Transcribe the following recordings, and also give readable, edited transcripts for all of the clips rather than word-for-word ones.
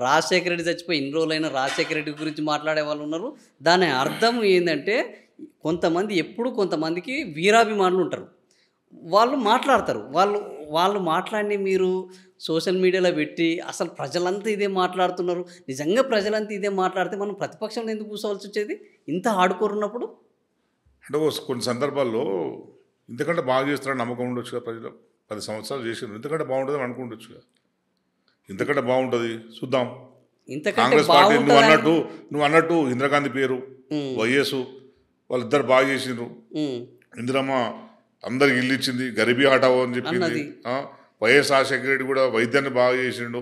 రాజశేఖర రెడ్డి చచ్చిపోయి ఇన్ని రోజులైనా రాజశేఖర రెడ్డి గురించి మాట్లాడే వాళ్ళు ఉన్నారు. దాని అర్థం ఏంటంటే కొంతమంది ఎప్పుడు కొంతమందికి వీరాభిమానులు ఉంటారు, వాళ్ళు మాట్లాడతారు. వాళ్ళు మాట్లాడి మీరు సోషల్ మీడియాలో పెట్టి అసలు ప్రజలంతా ఇదే మాట్లాడుతున్నారు, నిజంగా ప్రజలంతా ఇదే మాట్లాడితే మనం ప్రతిపక్షంలో ఎందుకు కూర్చోవలసి వచ్చేది ఇంత ఆడుకోరున్నప్పుడు? అంటే కొన్ని సందర్భాల్లో ఇంతకంటే బాగా చేస్తారని నమ్మకం ఉండొచ్చుగా. ప్రజలు 10 సంవత్సరాలు చేసారు, ఇంతకంటే బాగుంటుంది అని అనుకుంటొచ్చుగా. ఇంతకంటే బాగుంటుంది చూద్దాం. కాంగ్రెస్ పార్టీ నువ్వు అన్నట్టు ఇందిరాగాంధీ పేరు, వైఎస్ వాళ్ళిద్దరు బాగా చేసిండ్రు. ఇందిరమ్మ అందరికి ఇల్లు ఇచ్చింది, గరీబీ హటావో అని చెప్పింది. వైఎస్ రాజశేఖర రెడ్డి కూడా వైద్యాన్ని బాగా చేసిండు.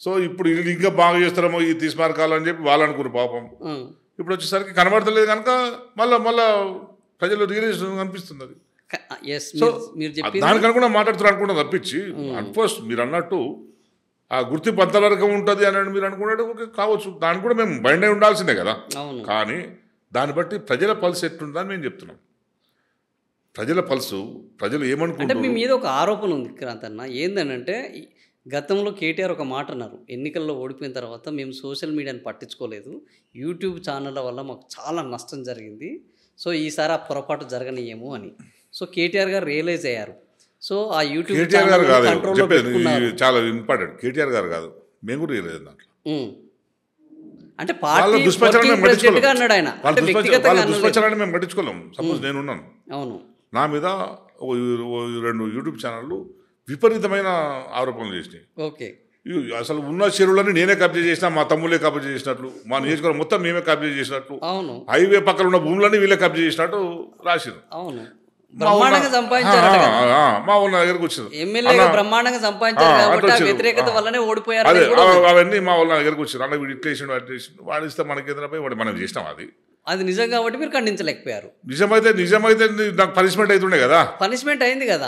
సో ఇప్పుడు ఇల్లు ఇంకా బాగా చేస్తారేమో ఈ తీసుమార్కాలు అని చెప్పి వాళ్ళు అనుకున్నారు పాపం. ఇప్పుడు వచ్చేసరికి కనబడతలేదు కనుక మళ్ళా ప్రజలు రియలైజేషన్ అనిపిస్తుంది. అది సో దానికన్నా కూడా మాట్లాడుతున్నారు అనుకుంటా తప్పించి అన్ఫోర్స్ మీరు అన్నట్టు ఆ గుర్తింపు అంతవరకు ఉంటుంది అని మీరు అనుకున్నట్టు ఓకే కావచ్చు, దానికి కూడా మేము బయట ఉండాల్సిందే కదా. కానీ దాన్ని బట్టి ప్రజల పల్స్ ఎట్లుందని మేము చెప్తున్నాం. ప్రజల పల్సు, ప్రజలు ఏమనుకుంటారు. మీ మీద ఒక ఆరోపణ ఉంది క్రాంతన్న, ఏందనంటే గతంలో కేటీఆర్ ఒక మాట అన్నారు, ఎన్నికల్లో ఓడిపోయిన తర్వాత మేము సోషల్ మీడియాని పట్టించుకోలేదు, యూట్యూబ్ ఛానళ్ళ వల్ల మాకు చాలా నష్టం జరిగింది, సో ఈసారి ఆ పొరపాటు జరగనీయము అని. సో కేటీఆర్ గారు రియలైజ్ అయ్యారు. సో ఆ యూట్యూబ్ కేటీఆర్ గారు కాదు చాలా ఇంపార్టెంట్, కేటీఆర్ గారు కాదు, మేము కూడా రియలైజ్ దాంట్లో. అంటే పార్టీ ప్రెసిడెంట్గా అన్నాడు ఆయన, దుష్ప్రచారాన్ని మేము పట్టించుకోలేం. సపోజ్ నేనున్నాను, అవును, నా మీద 2 యూట్యూబ్ ఛానళ్ళు విపరీతమైన ఆరోపణలు చేసినాయి. ఓకే, అసలు ఉన్న చెరువులని నేనే కబ్జా చేసినా, మా తమ్ముళ్ళే కబ్జా చేసినట్లు, మా నియోజకవర్గం మొత్తం మేమే కబ్జా చేసినట్లు, అవును, హైవే పక్కన ఉన్న భూములన్నీ వీళ్ళే కబ్జా చేసినట్టు రాసిరు. అవును, బ్రహ్మాండంగా సంపాదించారు. మా ఊళ్ళ దగ్గరకు వచ్చారు, ఎమ్మెల్యేగా బ్రహ్మాండంగా సంపాదించారు కాబట్టి ఆ వ్యతిరేకత వల్లనే ఓడిపోయారు. అవన్నీ మా ఊళ్ళ దగ్గరకు వచ్చారు. అన్న వీడు ఇట్లా వేసిండు అట్లా వేసిండు, వాడిస్తే మనకి ఎదురపోయి వాడు మనం చేసినాం. అది నిజం కాబట్టి మీరు ఖండించలేకపోయారు. నిజమైతే నాకు పనిష్మెంట్ అవుతుండే కదా. పనిష్మెంట్ అయింది కదా.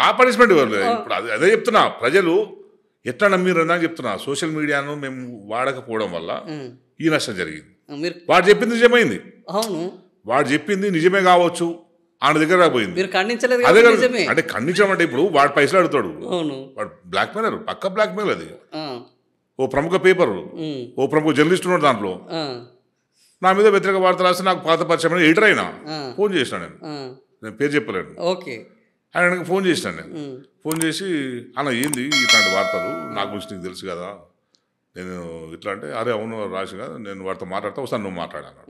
ఆ పనిష్మెంట్ ఇప్పుడు అదే చెప్తున్నా, ప్రజలు ఎట్లా నమ్మిరు అని చెప్తున్నా. సోషల్ మీడియాను మేము వాడకపోవడం వల్ల ఈ నష్టం జరిగింది. వాడు చెప్పింది నిజమైంది, అవును, వాడు చెప్పింది నిజమే కావచ్చు, ఆయన దగ్గర పోయింది. మీరు ఖండించలేదు అంటే ఖండించడం అంటే ఇప్పుడు వాడు పైసలు అడుగుతాడు, అవును, వాడు బ్లాక్ మెయిలర్, పక్క బ్లాక్ మెయిల్. అది ఓ ప్రముఖ పేపర్, ఓ ప్రముఖ జర్నలిస్ట్ ఉన్నాడు, దాంట్లో నా మీద వ్యతిరేక వార్త రాస్తే నాకు పాత పరిచయం ఎడిటర్ అయినా ఫోన్ చేసినాను. నేను పేరు చెప్పలేను. ఓకే, ఆయనకి ఫోన్ చేసినాను. నేను ఫోన్ చేసి అన్న ఏంది ఇట్లాంటి వార్తలు నా గురించి నీకు తెలుసు కదా, నేను ఇట్లా అంటే అరే అవును రాసి కదా, నేను వాడితో మాట్లాడతా ఒకసారి నువ్వు మాట్లాడాను.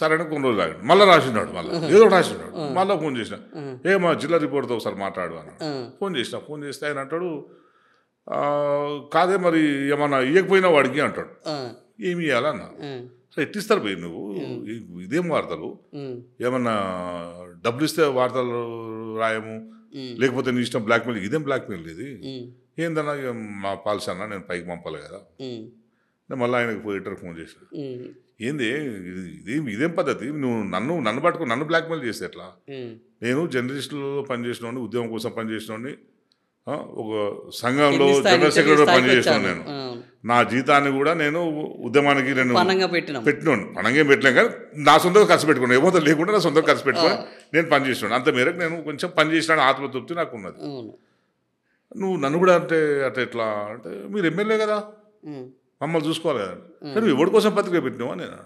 సరే అని కొన్ని రోజులు ఆగాడు, మళ్ళీ రాసినాడు, మళ్ళీ ఏదో రాసినాడు, మళ్ళీ ఫోన్ చేసిన మా జిల్లా రిపోర్ట్తో ఒకసారి మాట్లాడు అన్నాడు. ఫోన్ చేస్తే ఆయన అంటాడు కాదే మరి ఏమన్నా ఇవ్వకపోయినా వాడికి అంటాడు. ఏమి ఇవ్వాలన్నా సరే ఎట్టిస్తారు పోయి నువ్వు, ఇదేం వార్తలు, ఏమన్నా డబ్బులు ఇస్తే వార్తలు రాయము, లేకపోతే నీ ఇష్టం బ్లాక్మెయిల్, ఇదేం బ్లాక్మెయిల్ ఇది ఏందన్నా, మా పాలసీ అన్నా నేను పైకి పంపాలి కదా. మళ్ళీ ఆయనకు ఎడిటర్ ఫోన్ చేశాను, ఏంది ఇదేం పద్ధతి, నువ్వు నన్ను పట్టుకుని నన్ను బ్లాక్మెయిల్ చేస్తే ఎట్లా, నేను జర్నలిస్టులో పనిచేసిన ఉద్యోగం కోసం పనిచేసిన ఒక సంఘంలో జనరల్ సెక్రటరీ పనిచేసినాను, నేను నా జీతాన్ని కూడా నేను ఉద్యమానికి నేను పెట్టినాను, పనంగా పెట్టలేను కానీ నా సొంతంగా ఖర్చు పెట్టుకున్నాను, ఏమో లేకుండా నా సొంతంగా ఖర్చు పెట్టుకొని నేను పనిచేసినాను. అంత మేరకు నేను కొంచెం పనిచేసినాను, ఆత్మతృప్తి నాకు ఉన్నది. నువ్వు నన్ను కూడా అంటే అట్లా ఎట్లా అంటే మీరు ఎమ్మెల్యే కదా, మమ్మల్ని చూసుకోవాలి కదా, నువ్వు ఎవరి కోసం పత్రిక పెట్టినావా, నేను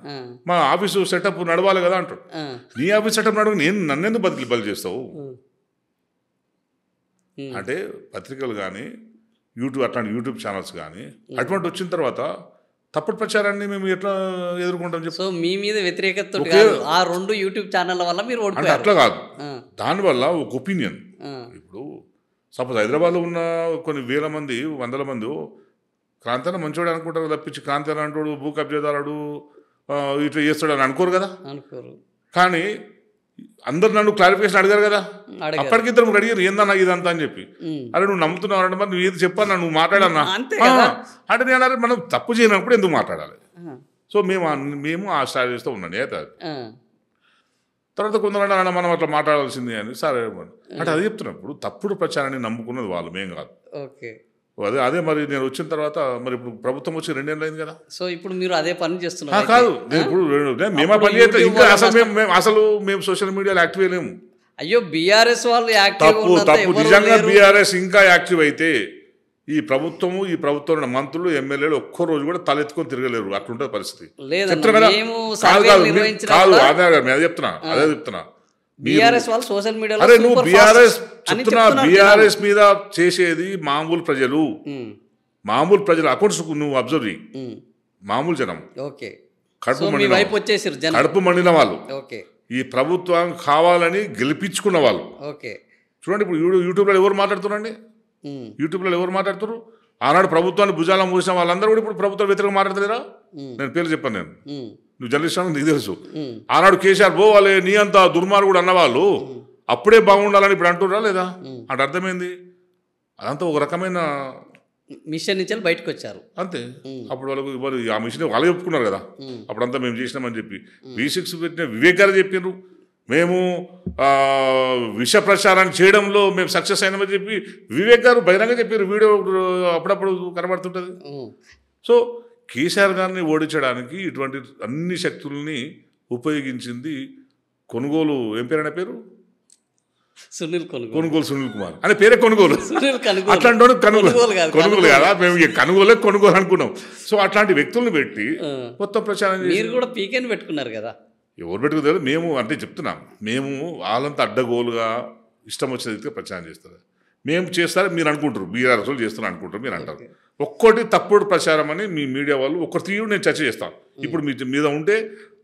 మా ఆఫీసు సెటప్ నడవాలి కదా అంటాడు. నీ ఆఫీస్ సెటప్ నడవ నన్నెందుకు బలి చేస్తావు అంటే, పత్రికలు కానీ అట్లాంటి యూట్యూబ్ ఛానల్స్ కానీ అటువంటి వచ్చిన తర్వాత తప్పుడు ప్రచారాన్ని మేము ఎట్లా ఎదుర్కొంటాం చెప్పు. సో మీ మీద వ్యతిరేకత ఆ 2 యూట్యూబ్ ఛానళ్ళ వల్ల మీరు అంటే అట్లా కాదు, దానివల్ల ఒక ఒపీనియన్. ఇప్పుడు సపోజ్ హైదరాబాద్లో ఉన్న కొన్ని వేల మంది, వందల మంది క్రాంతి మంచోడు అనుకుంటారు తప్పించి క్రాంతి అంటాడు భూ కబ్జాదారుడు ఇట్లా చేస్తాడు అని అనుకోరు కదా. కానీ అందరు నన్ను క్లారిఫికేషన్ అడిగారు కదా, అప్పటికి ఇద్దరు అడిగారు ఏందన్నా ఇదంతా అని చెప్పి. అరే నువ్వు నమ్ముతున్నావు అంటే మరి నువ్వు ఏది చెప్పాను నువ్వు మాట్లాడన్నా అంటే నేను మనం తప్పు చేయనప్పుడు ఎందుకు మాట్లాడాలి. సో మేము ఆ స్ట్రాటజీతో ఉన్నాను. తర్వాత కొందరు మనం అట్లా మాట్లాడాల్సింది అని సరే అంటే అది చెప్తున్నప్పుడు తప్పుడు ప్రచారాన్ని నమ్ముకున్నది వాళ్ళు, మేం కాదు. అదే మరి నేను వచ్చిన తర్వాత మరి ఇప్పుడు ప్రభుత్వం వచ్చి 2 ఏళ్ళు అయింది కదా. సో ఇప్పుడు మీరు అదే పని చేస్తున్నారు కాదు, నేను ఇప్పుడు మేమా పని చేయట్లేదు ఇంకా. అసలు మేము సోషల్ మీడియాలో యాక్టివ్ అయ్యలేము. అయ్యో బీఆర్ఎస్ వాళ్ళు తప్పు నిజంగా బీఆర్ఎస్ ఇంకా యాక్టివ్ అయితే ఈ ప్రభుత్వంలో మంత్రులు ఎమ్మెల్యేలు ఒక్కో రోజు కూడా తలెత్తుకొని తిరగలేరు, అట్లుంటుంది పరిస్థితి. చెప్తున్నా కదా, అదే చెప్తున్నా బీఆర్ఎస్ వాళ్ళు సోషల్ మీడియాలో అరే నువ్వు బీఆర్ఎస్ మీద చేసేది మామూలు ప్రజలు అకౌంట్స్ నువ్వు అబ్జర్వ్ చేయి, మామూలు జనం కడుపు మండిన వాళ్ళు, ఈ ప్రభుత్వం కావాలని గెలిపించుకున్న వాళ్ళు. చూడండి ఇప్పుడు యూట్యూబ్లో ఎవరు మాట్లాడుతున్నారండి, ఆనాడు ప్రభుత్వాన్ని భుజాల మూసిన వాళ్ళందరూ కూడా ఇప్పుడు ప్రభుత్వం వ్యతిరేకంగా మాట్లాడలేరా? నేను పేరు చెప్పాను, నువ్వు జర్నలిస్ట్ అని నీకు తెలుసు. ఆనాడు కేసీఆర్ పోవాలి నీ అంత దుర్మార్గుడు అన్నవాళ్ళు అప్పుడే బాగుండాలని ఇప్పుడు అంటున్నారా లేదా? అంటే అర్థమైంది, అదంతా ఒక రకమైన మిషన్ నుంచి బయటకు వచ్చారు అంతే. అప్పుడు వాళ్ళు ఆ మిషన్ వాళ్ళు చెప్పుకున్నారు కదా, అప్పుడంతా మేము చేసినామని చెప్పి. V6 పెట్టిన వివేక్ గారు చెప్పారు, మేము విష ప్రచారాన్ని చేయడంలో మేము సక్సెస్ అయినామని చెప్పి వివేక్ గారు బహిరంగ చెప్పారు, వీడియో అప్పుడప్పుడు కనబడుతుంటుంది. సో కేసీఆర్ గారిని ఓడించడానికి ఇటువంటి అన్ని శక్తుల్ని ఉపయోగించింది కొనుగోలు, ఏం పేరు అనే పేరు, కొనుగోలు సునీల్ కుమార్ అనే పేరే కొనుగోలు. అట్లాంటి కొనుగోలు కదా, మేము కొనుగోలు అనుకున్నాం. సో అట్లాంటి వ్యక్తులను పెట్టి మొత్తం ప్రచారం పెట్టుకున్నారు కదా. ఎవరు పెట్టుకోలేదు, మేము అంటే చెప్తున్నాం, మేము వాళ్ళంతా అడ్డగోలుగా ఇష్టం వచ్చిన ప్రచారం చేస్తారు. మేము చేస్తారని మీరు అనుకుంటారు, బీఆర్ఎస్ వాళ్ళు చేస్తున్నారు అనుకుంటారు, మీరు అంటారు. ఒక్కటి తప్పుడు ప్రచారం అని మీ మీడియా వాళ్ళు ఒక్కరు తీరు నేను చర్చ చేస్తాను. ఇప్పుడు మీ మీద ఉంటే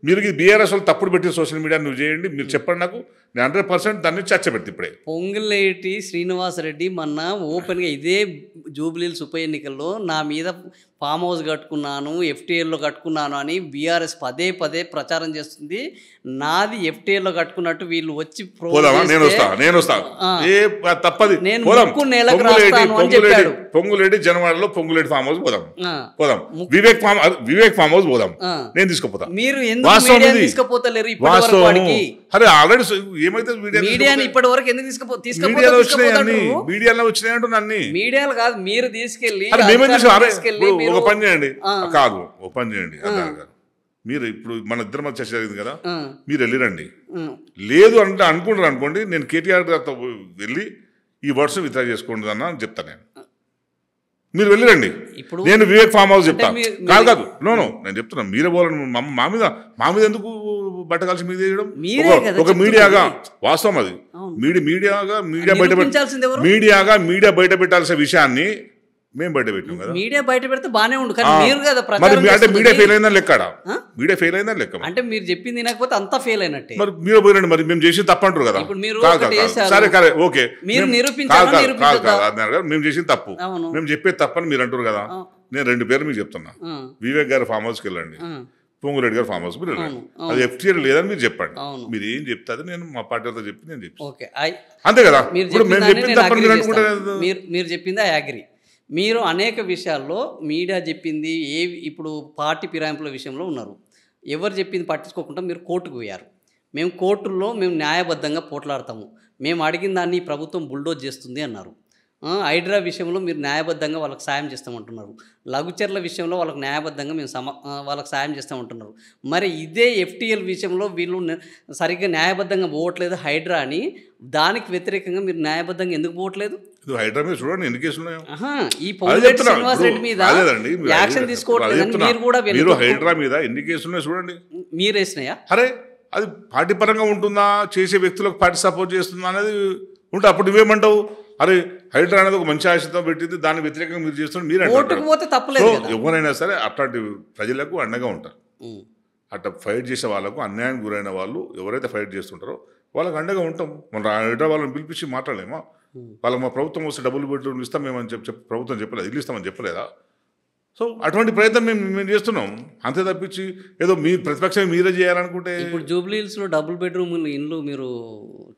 మీరు బీఆర్ఎస్ వాళ్ళు తప్పుడు పెట్టిన సోషల్ మీడియా నువ్వు చేయండి, మీరు చెప్పండి నాకు, నేను 100% దాన్ని చర్చ పెడతా. ఇప్పుడే పొంగులేటి శ్రీనివాసరెడ్డి మొన్న ఓపెన్గా ఇదే జూబ్లీహిల్స్ ఉప ఎన్నికల్లో నా మీద ఫామ్ హౌస్ కట్టుకున్నాను, FTAలో కట్టుకున్నాను అని బీఆర్ఎస్ పదే ప్రచారం చేస్తుంది. నాది FTAలో కట్టుకున్నట్టు వీళ్ళు వచ్చి పొంగులేటి జనవాడలో పొంగులేటి ఫామ్ హౌస్ పోదాం, వివేక్ ఫామ్ హౌస్ పోదాం, నేను తీసుకుపోతా. మీరు తీసుకుపోతలేరు అరే ఆల్రెడీ ఏమైతే మీడియాని ఇప్పటి వరకు ఎందుకు మీడియాలో వచ్చినాయంటు అన్ని మీడియాలు కాదు, మీరు తీసుకెళ్ళి ఒక పని చేయండి, కాదు ఒక పని చేయండి మీరు ఇప్పుడు మన ఇద్దరు మధ్య చర్చ జరిగింది కదా, మీరు వెళ్ళిరండి. లేదు అంటే అనుకుంటారు అనుకోండి, నేను కేటీఆర్ గారితో వెళ్ళి ఈ వర్డ్స్ విత్డ్రా చేసుకోండి అని చెప్తాను. నేను మీరు వెళ్ళిరండి, నేను వివేక్ ఫామ్ హౌస్ చెప్తాను. కాదు నేను చెప్తున్నా, మీరే పోవాలని మా మీద ఎందుకు బట్ట కలిసి మీద చేయడం? ఒక మీడియాగా వాస్తవం అది, మీడియా బయట పెట్టాల్సిన విషయాన్ని మేము బయట పెట్టాం కదా. మీడియా బయట పెడితే బానే ఉండు, కానీ మీరు కదా అంటే మీడియా ఫెయిల్ అయిందని లెక్క, మీడియా ఫెయిల్ అయిందని లెక్క. అంటే మీరు చెప్పింది తినకపోతే అంతా ఫెయిల్ అయినట్టే. మరి మీరు పోయినండి, మరి మేము చేసి తప్పంటారు కదా. సరే కరే ఓకే, మేము చేసింది తప్పు, మేము చెప్పేది తప్పని మీరు అంటారు కదా. నేను 2 పేర్లు మీకు చెప్తున్నా, వివేక్ గారి ఫామ్ హౌస్కి వెళ్ళండి, పొంగులేటి గారి ఫామ్ హౌస్ మీరు వెళ్ళండి. అది FTA లేదని మీరు చెప్పండి, మీరు ఏం చెప్తారు నేను మా పార్టీతో చెప్పి నేను చెప్పి అంతే కదా. ఇప్పుడు మేము చెప్పింది తప్పని మీరు అనుకుంటారు, మీరు చెప్పింది ఐ అగ్రీ. మీరు అనేక విషయాల్లో మీడియా చెప్పింది ఇప్పుడు పార్టీ ఫిరాయింపుల విషయంలో ఉన్నారు, ఎవరు చెప్పింది పట్టించుకోకుండా మీరు కోర్టుకు పోయారు. మేము కోర్టుల్లో న్యాయబద్ధంగా పోట్లాడతాము, మేము అడిగిన దాన్ని ప్రభుత్వం బుల్డోజ్ చేస్తుంది అన్నారు. హైడ్రా విషయంలో మీరు న్యాయబద్ధంగా వాళ్ళకి సాయం చేస్తామంటున్నారు, లఘుచర్ల విషయంలో వాళ్ళకి న్యాయబద్ధంగా మేము వాళ్ళకి సాయం చేస్తామంటున్నారు. మరి ఇదే FTL విషయంలో వీళ్ళు సరిగ్గా న్యాయబద్ధంగా పోవట్లేదు హైడ్రా అని, దానికి వ్యతిరేకంగా మీరు న్యాయబద్ధంగా ఎందుకు పోవట్లేదు? హైడ్రా మీద చూడండి ఎన్ని కేసులు ఉన్నాయో. ఈ పొంగులేటి శ్రీనివాసరెడ్డి మీద యాక్షన్ తీసుకోవట్లేదు, మీరు కూడా హైడ్రా మీద ఎన్ని కేసులు ఉన్నాయో చూడండి. మీరు వేసినాయా? అరే అది పార్టీ పరంగా ఉంటుందా, చేసే వ్యక్తులకు పార్టీ సపోర్ట్ చేస్తుందా అనేది ఉంటే అప్పుడు నువ్వేమంటావు? అరే హైడ్రా అనేది ఒక మంచి ఆశతో పెట్టింది, దాని వ్యతిరేకంగా మీరు చేస్తున్నారు మీరు అంటారు. ఎవరైనా సరే అట్లాంటి ప్రజలకు అండగా ఉంటారు. అట్లా ఫైట్ చేసే వాళ్ళకు, అన్యాయానికి గురైన వాళ్ళు ఎవరైతే ఫైట్ చేస్తుంటారో వాళ్ళకి అండగా ఉంటాం. మన హైడ్రా వాళ్ళని పిలిపించి మాట్లాడలేమా? వాళ్ళకి మా ప్రభుత్వం వస్తే డబ్బులు పెట్టి ఇస్తాం మేమని చెప్పి ప్రభుత్వం చెప్పలేదు, ఇల్లు ఇస్తామని చెప్పలేదా? సో అటువంటి ప్రయత్నం మేము చేస్తున్నాం, అంతే తప్పించి ఏదో మీ ప్రతిపక్షం మీరే చేయాలనుకుంటే. ఇప్పుడు జూబ్లీహిల్స్లో డబుల్ బెడ్రూమ్ ఇండ్లు మీరు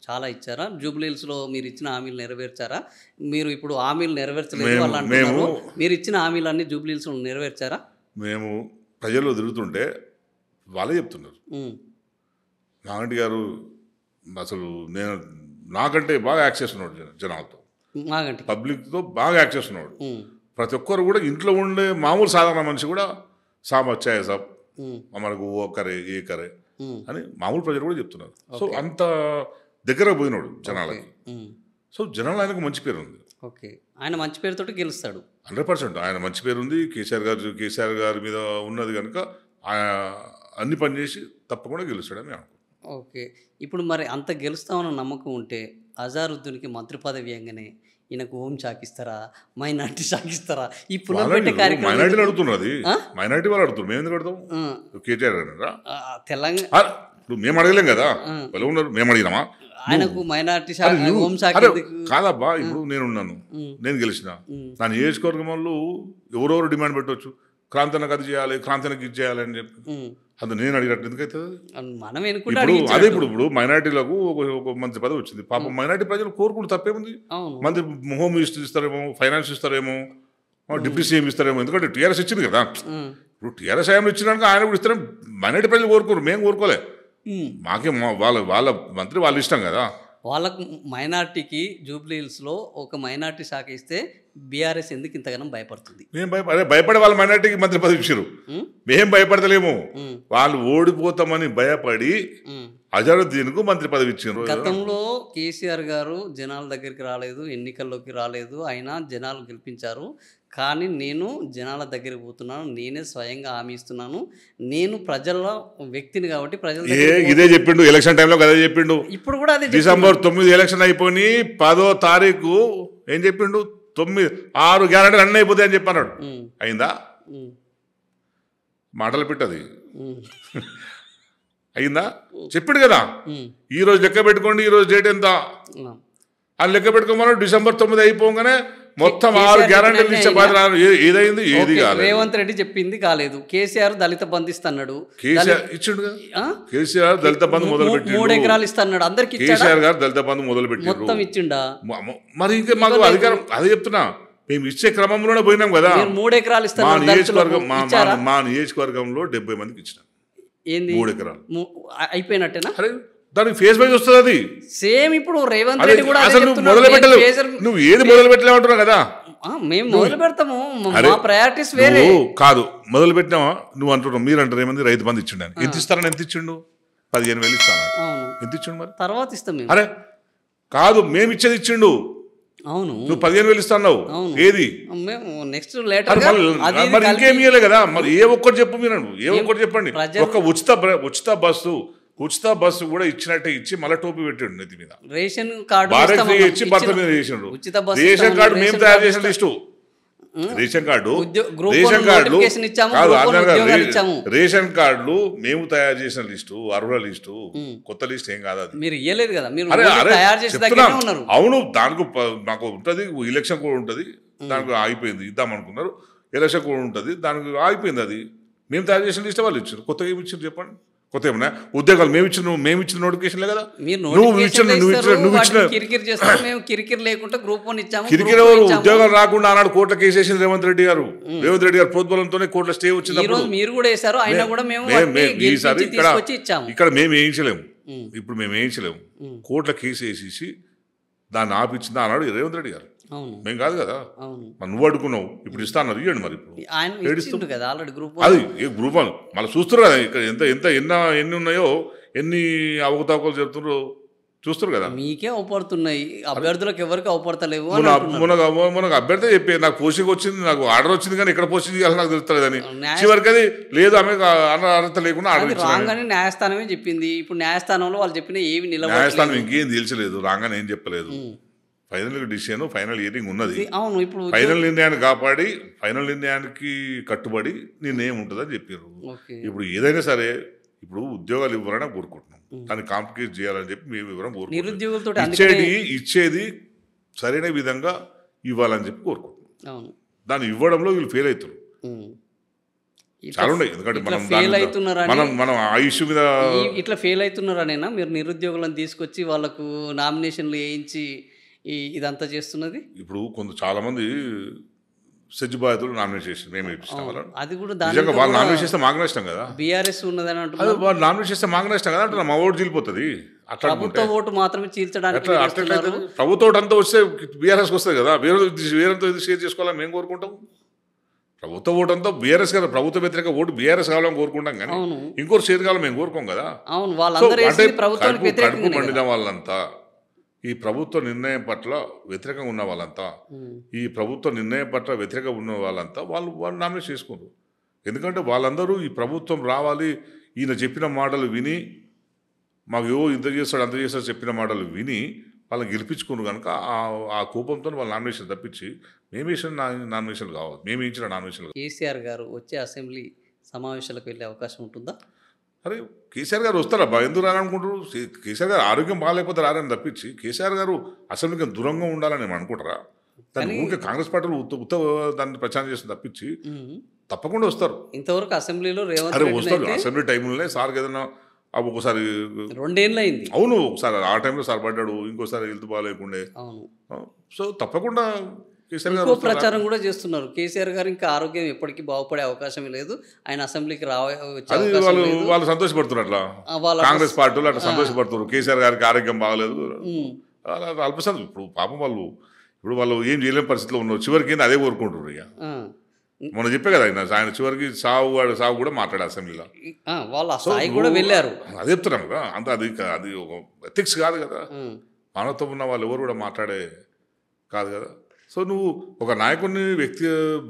చాలా ఇచ్చారా? జూబ్లీహిల్స్లో మీరు ఇచ్చిన హామీలు నెరవేర్చారా? మీరు ఇప్పుడు హామీలు నెరవేర్చలేదు వాళ్ళు అంటున్నారు, మీరు ఇచ్చిన హామీలన్నీ జూబ్లీహిల్స్లో నెరవేర్చారా? మేము ప్రజల్లో తిరుగుతుంటే వాళ్ళే చెప్తున్నారు, నాగంటి గారు అసలు నేను నాకంటే బాగా యాక్సెస్ ఉన్నాడు జనాలతో, పబ్లిక్తో బాగా యాక్సెస్ ఉన్నాడు. ప్రతి ఒక్కరు కూడా ఇంట్లో ఉండే మామూలు సాధారణ మనిషి కూడా సాబ్ వచ్చాయి సాబ్ మనకు ఓ కరే ఏ కరే అని మామూలు ప్రజలు కూడా చెప్తున్నారు. సో అంత దగ్గర పోయినాడు జనాలకి. సో జనాలు ఆయనకు మంచి పేరు ఉంది. ఓకే. ఆయన మంచి పేరుతోటి గెలుస్తాడు. 100% ఆయన మంచి పేరు ఉంది. కేసీఆర్ గారి మీద ఉన్నది కనుక అన్ని పని చేసి తప్పకుండా గెలుస్తాడని అనుకుంటున్నాను. ఓకే. ఇప్పుడు మరి అంత గెలుస్తామన్న నమ్మకం ఉంటే అజారుద్దీన్కి మంత్రి పదవి ఇవ్వగానే ఈయనకు హోం శాఖ ఇస్తారా, మైనార్టీ శాఖ ఇస్తారా? ఈ పునఃపెట్టే కార్యక్రమం మైనార్టీలు అడుగుతున్నది, మైనార్టీ వాళ్ళు అడుగుతారు. మేము ఎందుకు అడుగుతాం? కేటీఆర్ గారు తెలంగాణ ఇప్పుడు మేము అడగలేం కదా, వాళ్ళు ఉన్నారు, మేము అడిగినామా? ఆయనకు మైనార్టీ శాఖ హోం శాఖ కాదబ్బా. ఇప్పుడు నేనున్నాను, నేను గెలిచిన నా నియోజకవర్గం వాళ్ళు ఎవరెవరు డిమాండ్ పెట్టవచ్చు, క్రాంతనకు అది చేయాలి, క్రాంతనకు ఇది చేయాలి అని చెప్పి. అది నేను అడిగినట్టు ఎందుకైతే మనం ఇప్పుడు అదే ఇప్పుడు మైనార్టీలకు ఒక మంచి పదవి వచ్చింది. పాపం మైనార్టీ ప్రజలు కోరుకుంటూ తప్పేముంది? మంది హోమ్ మినిస్టర్ ఇస్తారేమో, ఫైనాన్స్ ఇస్తారేమో, డిప్యూటీ సీఎం ఇస్తారేమో. ఎందుకంటే టీఆర్ఎస్ ఇచ్చింది కదా. ఇప్పుడు టీఆర్ఎస్ ఆయన ఇచ్చినాక ఆయన కూడా ఇస్తారేమో. మైనార్టీ ప్రజలు కోరుకోరు, మేము కోరుకోలే. మాకేం వాళ్ళ మంత్రి వాళ్ళు ఇష్టం కదా. వాళ్ళకు మైనార్టీకి జూబ్లీ హిల్స్లో ఒక మైనార్టీ శాఖ ఇస్తే బీఆర్ఎస్ ఎందుకు ఇంతగానో భయపడుతుంది? మేము భయపడే వాళ్ళ మైనార్టీకి మంత్రి పదవి ఇచ్చారు, మేము భయపడతలేము. వాళ్ళు ఓడిపోతామని భయపడి అజరుద్దీన్కు మంత్రి పదవి ఇచ్చారు. గతంలో కేసీఆర్ గారు జనాల దగ్గరికి రాలేదు, ఎన్నికల్లోకి రాలేదు, అయినా జనాలు గెలిపించారు. కానీ నేను జనాల దగ్గరికి పోతున్నాను, నేనే స్వయంగా హామీ ఇస్తున్నాను, నేను ప్రజల వ్యక్తిని కాబట్టి ప్రజల ఇదే చెప్పిండు ఎలక్షన్ టైంలో. అదే చెప్పిండు. ఇప్పుడు కూడా అదే. డిసెంబర్ 9 ఎలక్షన్ అయిపోయి 10వ తారీఖు ఏం చెప్పిండు? 6 గ్యారెంటీలు అన్నీ అయిపోతాయి అని చెప్పన్నాడు. అయిందా? మాటలు పెట్టది అయిందా? చెప్పిండు కదా. ఈరోజు లెక్క పెట్టుకోండి, ఈరోజు డేట్ ఎంత అని లెక్క పెట్టుకోమన్నాడు. డిసెంబర్ 9 అయిపోగానే మొత్తం 6 గ్యారెంటీలు ఇచ్చే బాధ్యత ఏదైంది? ఏది కాలేదు. రేవంత్ రెడ్డి చెప్పింది కాలేదు. కేసీఆర్ దళిత బంధు ఇస్తున్నాడు. కేసీఆర్ ఇచ్చిండు కదా. కేసీఆర్ దళిత బంధు మొదలు పెట్టి 3 ఎకరాలు ఇస్తున్నాడు అందరికి. కేసీఆర్ గారు దళిత బంధు మొదలు పెట్టి మొత్తం ఇచ్చిండా? మరి ఇంకా మాకు అధికారం అదే చెప్తున్నా. మేము ఇచ్చే క్రమంలోనే పోయినాం కదా. 3 ఎకరాలు ఇస్తాను. మా నియోజకవర్గంలో 70 మందికి ఇచ్చిన. ఏంది 3 ఎకరాలు అయిపోయినట్టేనా? దానికి ఫేస్ వైజ్ వస్తుంది. అది సేమ్ ఇప్పుడు రేవంత్ రెడ్డి కూడా మొదలు పెట్టలేదు. నువ్వు ఏది మొదలు పెట్టలేవు అంటున్నావు కదా. మేము మొదలు పెడతాము, మా ప్రయారిటీస్ వేరే కాదు. మొదలు పెట్టినావా నువ్వు అంటున్నావు. మీరు అంటారు ఏమంది రైతు బంధు ఇచ్చిండు. ఎంత ఇస్తారని? ఎంత ఇచ్చిండు? 15,000 ఇస్తాను. ఎంత ఇచ్చిండు? మరి తర్వాత ఇస్తాం. అరే కాదు, మేము ఇచ్చేది ఇచ్చిండు. అవును, నువ్వు 15,000 ఇస్తున్నావు. ఏది నెక్స్ట్ లేటర్ మరి ఇంకేం ఇయ్యలే కదా. మరి ఏ ఒక్కటి చెప్పు, మీరు ఏ ఒక్కటి చెప్పండి. ఒక ఉచిత బస్సు కూడా ఇచ్చినట్టే ఇచ్చి మళ్ళీ టోపీ పెట్టాడు నెత్తి మీద. రేషన్ కార్డు ఇచ్చి భర్త మీద చేసిండు. రేషన్ కార్డు మేము తయారు చేసిన లిస్టు. రేషన్ కార్డులు మేము తయారు చేసిన లిస్టు, అర్హుల లిస్టు, కొత్త లిస్ట్ ఏం కాదు. అది మీరు ఇయ్యలేదు కదా. అవును, దానికి మాకు ఉంటుంది, ఎలక్షన్ కూడా ఉంటుంది. దానికి ఆగిపోయింది. ఇద్దాం అనుకున్నారు. ఎలక్షన్ కూడా ఉంటుంది, దానికి ఆగిపోయింది. అది మేము తయారు చేసిన లిస్ట్ వాళ్ళు ఇచ్చారు. కొత్తగా ఏమి ఇచ్చారు చెప్పండి? కొత్త ఏమన్నా ఉద్యోగాలు మేము ఇచ్చిన నోటిఫికేషన్లే కదా. కిరికిరి ఉద్యోగాలు రాకుండా ఆనాడు కోర్టులో కేసు వేసింది రేవంత్ రెడ్డి గారు. ప్రోద్బలంతోనే కోర్టులో స్టే వచ్చింది. మీరు కూడా వేశారు. ఈసారి ఇక్కడ మేము వేయించలేము. ఇప్పుడు మేము వేయించలేము. కోర్టులో కేసు వేసేసి దాన్ని ఆపించింది ఆనాడు రేవంత్ రెడ్డి గారు. మేము కాదు కదా. మరి నువ్వు అడుగున్నావు, ఇప్పుడు ఇస్తా అన్నారు, ఇవ్వండి. మరి ఇప్పుడు అది గ్రూప్ 1 మళ్ళీ చూస్తారు కదా. ఇక్కడ ఎన్ని ఉన్నాయో, ఎన్ని అవకతవకలు చెప్తున్నారో చూస్తారు కదా. మీకే అవపడుతున్నాయి, అభ్యర్థులకు ఎవరికి అవపడతలేవు. మనకు అభ్యర్థి చెప్పి నాకు పోస్టింగ్ వచ్చింది, నాకు ఆర్డర్ వచ్చింది, కానీ ఇక్కడ పోస్టింగ్ చేయాలి నాకు తెలుస్తలేదని. చివరికి అది లేదు, ఆమె అర్హత లేకుండా రాగానే న్యాయస్థానమే చెప్పింది. ఇప్పుడు న్యాయస్థానంలో వాళ్ళు చెప్పిన ఏవి నిలబడలేదు. న్యాయస్థానం ఇంకేం తెలియలేదు, రాగానే ఏం చెప్పలేదు. ఫైనల్ డిసిషన్, ఫైనల్ హియరింగ్ ఉన్నది. అవును, ఇప్పుడు ఫైనల్ నిర్ణయాన్ని కాపాడి ఫైనల్ నిర్ణయానికి కట్టుబడి నిర్ణయం ఉంటుందని చెప్పారు. ఇప్పుడు ఏదైనా సరే ఇప్పుడు ఉద్యోగాలు ఇవ్వాలని కోరుకుంటున్నాం, దాన్ని కాంప్లికేట్ చేయాలని చెప్పి మేము వివరం కోరుకుంటున్నాం. ఇచ్చేది సరైన విధంగా ఇవ్వాలని చెప్పి కోరుకుంటున్నాం. దాన్ని ఇవ్వడంలో వీళ్ళు ఫెయిల్ అవుతారు. చాలా ఉన్నాయి. ఎందుకంటే మనం ఆ ఇష్యూ మీద ఇట్లా ఫెయిల్ అవుతున్నారనేనా మీరు నిరుద్యోగులను తీసుకొచ్చి వాళ్ళకు నామినేషన్లు వేయించి ఇదంతా చేస్తున్నది? ఇప్పుడు చాలా మంది సెజ్ బాధితులు నామినేట్ చేసి మేము ఇప్పిస్తాం. అది కూడా వాళ్ళు నామినేట్ చేస్తే మాకు నష్టం కదా. బీఆర్ఎస్ ఉన్నదని అంటున్నారు. వాళ్ళు నామినేట్ చేస్తే మాకు నష్టం కదా అంటున్నా. మా ఓటు చీలిపోతుంది. అట్లా ప్రభుత్వ ఓటు మాత్రమే చీల్చడానికి ప్రభుత్వ ఓటు అంతా వస్తే బీఆర్ఎస్కి వస్తుంది కదా. వేరేతో షేర్ చేసుకోవాలని మేము కోరుకుంటాం. ప్రభుత్వ ఓటు అంతా బీఆర్ఎస్ కదా. ప్రభుత్వ వ్యతిరేక ఓటు బీఆర్ఎస్ కావాలని కోరుకుంటాం, కానీ ఇంకోటి షేర్ కావాలని మేము కోరుకోం కదా. కడుపు మండిన వాళ్ళంతా ఈ ప్రభుత్వ నిర్ణయం పట్ల వ్యతిరేకంగా ఉన్న వాళ్ళంతా ఈ ప్రభుత్వ నిర్ణయం పట్ల వ్యతిరేకంగా ఉన్న వాళ్ళంతా వాళ్ళు నామినేట్ చేసుకున్నారు. ఎందుకంటే వాళ్ళందరూ ఈ ప్రభుత్వం రావాలి, ఈయన చెప్పిన మాటలు విని మాకు ఇంత చేస్తాడు అంత చేస్తాడు చెప్పిన మాటలు విని వాళ్ళని గెలిపించుకున్నారు కనుక ఆ కోపంతో వాళ్ళు నామినేషన్ తప్పించి మేము వేసిన నామినేషన్ కావాలి, మేము ఇచ్చిన నామినేషన్. కేసీఆర్ గారు వచ్చే అసెంబ్లీ సమావేశాలకు వెళ్ళే అవకాశం ఉంటుందా? అరే కేసీఆర్ గారు వస్తారా? ఎందుకు రారనుకుంటారు? కేసీఆర్ గారు ఆరోగ్యం బాగాలేకపోతే రారని తప్పించి కేసీఆర్ గారు అసెంబ్లీకి దూరంగా ఉండాలని మేము అనుకుంటారా? దాన్ని ఊరికే కాంగ్రెస్ పార్టీలు దాన్ని ప్రచారం చేసి తప్పించి తప్పకుండా వస్తారు. ఇంతవరకు అసెంబ్లీలో రేవంత్ అరే వస్తారు అసెంబ్లీ టైంలోనే సార్కి ఏదైనా ఒకసారి 2 ఏళ్ళు అయింది. అవును, ఒకసారి ఆ టైంలో సార్ పడ్డాడు, ఇంకోసారి హెల్త్ బాగాలేకుండే. సో తప్పకుండా కేసీఆర్ గారు ప్రచారం కూడా చేస్తున్నారు. కేసీఆర్ గారు ఇంకా ఆరోగ్యం ఎప్పటికీ బాగుపడే అవకాశం లేదు, ఆయన అసెంబ్లీకి వాళ్ళు సంతోషపడుతున్నారు. అట్లా కాంగ్రెస్ పార్టీలు అట్లా సంతోషపడుతున్నారు, కేసీఆర్ గారికి ఆరోగ్యం బాగలేదు అలా అల్పసం. ఇప్పుడు పాపం వాళ్ళు ఏం చేయలేని పరిస్థితిలో ఉన్నారు. చివరికి అదే కోరుకుంటున్నారు. ఇక మనం చెప్పే కదా ఆయన చివరికి సావు కూడా మాట్లాడారు అసెంబ్లీలో. కూడా వెళ్ళారు. అదే చెప్తున్నాం కదా, అంత అది ఒక ఎథిక్స్ కాదు కదా. మానవత్వం ఉన్న వాళ్ళు ఎవరు కూడా మాట్లాడే కాదు కదా. సో నువ్వు ఒక నాయకుడిని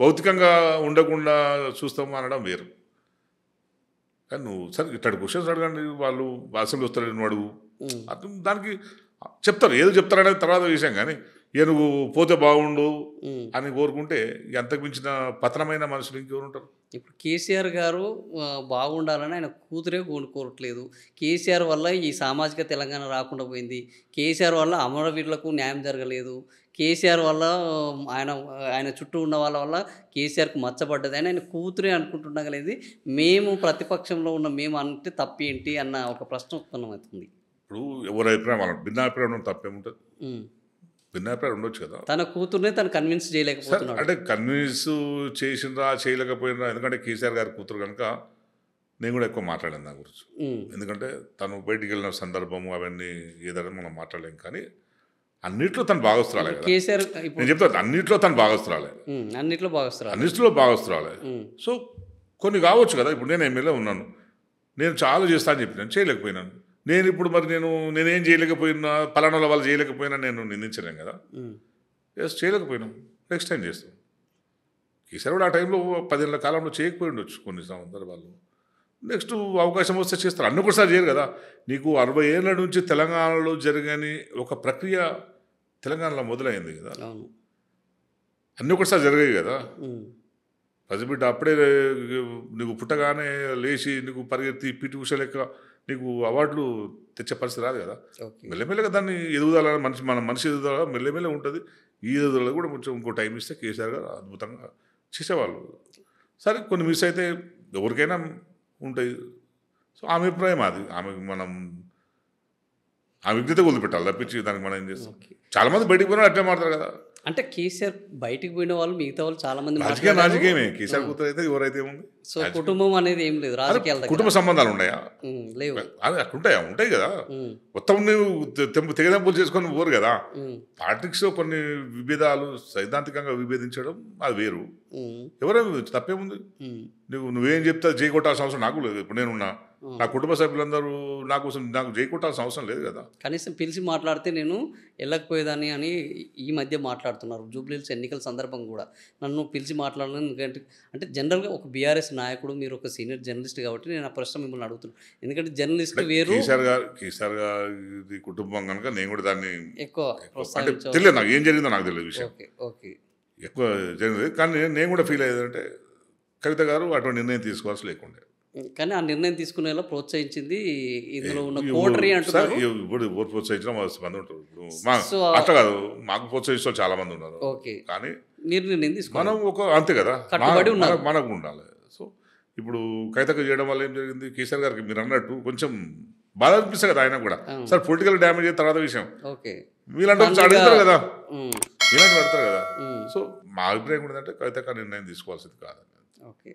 భౌతికంగా ఉండకుండా చూస్తాము అనడం వేరు. కానీ నువ్వు సరే ఇట్లాంటి క్వశ్చన్స్ అడగండి, వాళ్ళు అసెంబ్లీ వస్తారని అడుగు, దానికి చెప్తారు, ఏదో చెప్తారనేది తర్వాత విషయం. కానీ నువ్వు పోతే బాగుండు అని కోరుకుంటే ఎంతకు మించిన పతనమైన మనుషులు ఇంకెవరు ఉంటారు? ఇప్పుడు కేసీఆర్ గారు బాగుండాలని ఆయన కూతురే కోరుకోవట్లేదు. కేసీఆర్ వల్ల ఈ సామాజిక తెలంగాణ రాకుండా పోయింది, కేసీఆర్ వల్ల అమరవీరులకు న్యాయం జరగలేదు, కేసీఆర్ వల్ల ఆయన చుట్టూ ఉన్న వాళ్ళ వల్ల కేసీఆర్కు మచ్చబడ్డది అని ఆయన కూతురే అనుకుంటుండగలేదు. మేము ప్రతిపక్షంలో ఉన్న మేము అంటే తప్పేంటి అన్న ఒక ప్రశ్న ఉత్పన్నమవుతుంది. ఇప్పుడు ఎవరి అభిప్రాయం వాళ్ళ భిన్నాభిప్రాయం తప్పేముంటుంది? భిన్నాభిప్రాయం ఉండొచ్చు కదా. తన కూతుర్నే తను కన్విన్స్ చేయలేకపోతున్నాడు. అంటే కన్విన్స్ చేసినరా చేయలేకపోయినరా, ఎందుకంటే కేసీఆర్ గారి కూతురు కనుక నేను కూడా ఎక్కువ మాట్లాడాను దాని గురించి. ఎందుకంటే తను బయటికి వెళ్ళిన సందర్భము అవన్నీ ఏదైనా మనం మాట్లాడలేం. కానీ అన్నిట్లో తను భాగస్తురాలే. కేసీఆర్ నేను చెప్తాను అన్నిట్లో తను భాగస్తురాలే, అన్నిట్లో భాగస్తురాలే. సో కొన్ని కావచ్చు కదా. ఇప్పుడు నేను ఎమ్మెల్యే ఉన్నాను, నేను చాలా చేస్తా అని చెప్పి నేను చేయలేకపోయినాను. నేను ఇప్పుడు మరి నేనేం చేయలేకపోయినా, పలానా వాళ్ళు చేయలేకపోయినా నేను నిందించలేం కదా. ఎస్ చేయలేకపోయినాం, నెక్స్ట్ టైం చేస్తాం. కేసీఆర్ కూడా ఆ టైంలో 10 ఏళ్ల కాలంలో చేయకపోయి ఉండొచ్చు కొన్ని సందర్భాలు. నెక్స్ట్ అవకాశం వస్తే చేస్తారు. అన్నీ ఒకసారి చేయరు కదా. నీకు 60 ఏళ్ళ నుంచి తెలంగాణలో జరగని ఒక ప్రక్రియ తెలంగాణలో మొదలైంది కదా. అన్నీ ఒకసారి జరిగాయి కదా. పసిబిడ్డ అప్పుడే నీకు పుట్టగానే లేచి నీకు పరిగెత్తి పిటి ఉష లెక్క నీకు అవార్డులు తెచ్చే పరిస్థితి రాదు కదా. మెల్లమెల్లగా దాన్ని ఎదుగుదల మనిషి ఎదుగుదల మెల్లమెల్ల ఉంటుంది. ఈ ఎదుగుదల కూడా కొంచెం ఇంకో టైం ఇస్తే కేసీఆర్ గారు అద్భుతంగా చేసేవాళ్ళు. సరే కొన్ని మిస్ అయితే ఎవరికైనా ఉంటాయి. సో ఆమె అభిప్రాయం అది, ఆమె విజ్ఞత వదిలిపెట్టాలి తప్పించి దానికి మనం ఏం చేస్తాం. చాలామంది బయటికి పోయినా అట్లే మాట్లాడతారు కదా. అంటే కేసీఆర్ బయటికి పోయిన వాళ్ళు మిగతా వాళ్ళు చాలా మంది రాజకీయమే. కేసీఆర్ కూతురు అయితే ఎవరైతే ఏముంది. సో కుటుంబం అనేది ఏం లేదు, రాజకీయాలు కుటుంబ సంబంధాలు ఉన్నాయా? లేవు. అది అట్లుంటాయా? ఉంటాయి కదా. మొత్తం నువ్వు తెగదెంపులు చేసుకొని పోరు కదా. పాలిటిక్స్లో కొన్ని విభేదాలు సైద్ధాంతికంగా విభేదించడం అది వేరు. ఎవరైనా తప్పేముంది. నువ్వేం చెప్తా జై కొట్టాల్సిన అవసరం నాకు లేదు. ఇప్పుడు నేనున్నా, నా కుటుంబ సభ్యులందరూ నాకు జై కొట్టాల్సిన అవసరం లేదు కదా. కనీసం పిలిచి మాట్లాడితే నేను వెళ్ళకపోయేదాన్ని అని ఈ మధ్య మాట్లాడుతున్నారు. జూబ్లీహిల్స్ ఎన్నికల సందర్భం కూడా నన్ను పిలిచి మాట్లాడాలని. ఎందుకంటే అంటే జనరల్గా ఒక బీఆర్ఎస్ నాయకుడు, మీరు ఒక సీనియర్ జర్నలిస్ట్ కాబట్టి నేను ఆ ప్రశ్న మిమ్మల్ని అడుగుతున్నాను. ఎందుకంటే జర్నలిస్ట్ వేరు, కేసీఆర్ గారి కుటుంబం కనుక నేను కూడా దాన్ని ఎక్కువ తెలియదు. నాకు ఏం జరిగిందో నాకు తెలియదు విషయం. ఓకే ఎక్కువ జరిగింది. కానీ నేను కూడా ఫీల్ అయ్యేదంటే కవిత గారు అటువంటి నిర్ణయం తీసుకోవాల్సి లేకుండే. కానీ ఆ నిర్ణయం తీసుకునేలా ప్రోత్సహించింది ఇందులో ఉన్న కోటరీ అంటున్నారు. ఇప్పుడు ప్రోత్సహించిన మంది ఉంటారు. అట్లా కాదు, మాకు ప్రోత్సహించిన చాలా మంది ఉన్నారు. కానీ మనం ఒక అంతే కదా, మనకు ఉండాలి. సో ఇప్పుడు కవితకు చేయడం వల్ల ఏం జరిగింది, కేసీఆర్ గారికి మీరు అన్నట్టు కొంచెం బాధ అనిపిస్తుంది కదా. ఆయన కూడా సార్ పొలిటికల్ డ్యామేజ్ అయిన తర్వాత విషయం మీలాంటి అడుగుతారు కదా, అడుగుతారు కదా. సో మా అభిప్రాయం కూడా ఏంటంటే కవితకు నిర్ణయం తీసుకోవాల్సింది కాదు. ఓకే.